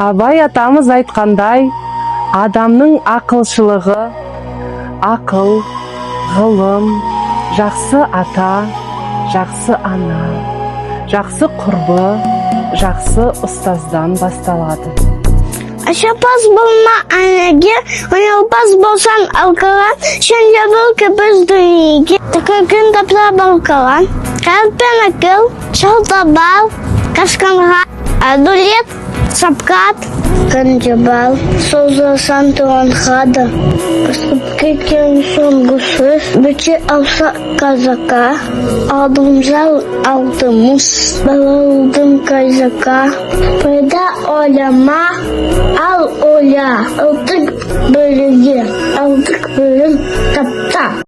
Абай атамыз айтқандай, адамның ақылшылығы, ақыл, ғылым, жақсы ата, жақсы ана, жақсы құрбы, жақсы ұстаздан басталады. Ашапаз болма анеге, ойналпаз болсан алқалан, сен жабыл көпіз дүниеге, күн тапса балқалан. Қалпен ақыл, шалта бал, қашқанға, әдулет, сапқат, күн жабал, созылсан туған қады. Қысып кеткен соңғы сөз, бөте алса қазақа, алдым жал, алдымыз, балалдым қайзақа. Пайда ойлама, ал ойла, алдық бөліге, алдық бөлім тапта.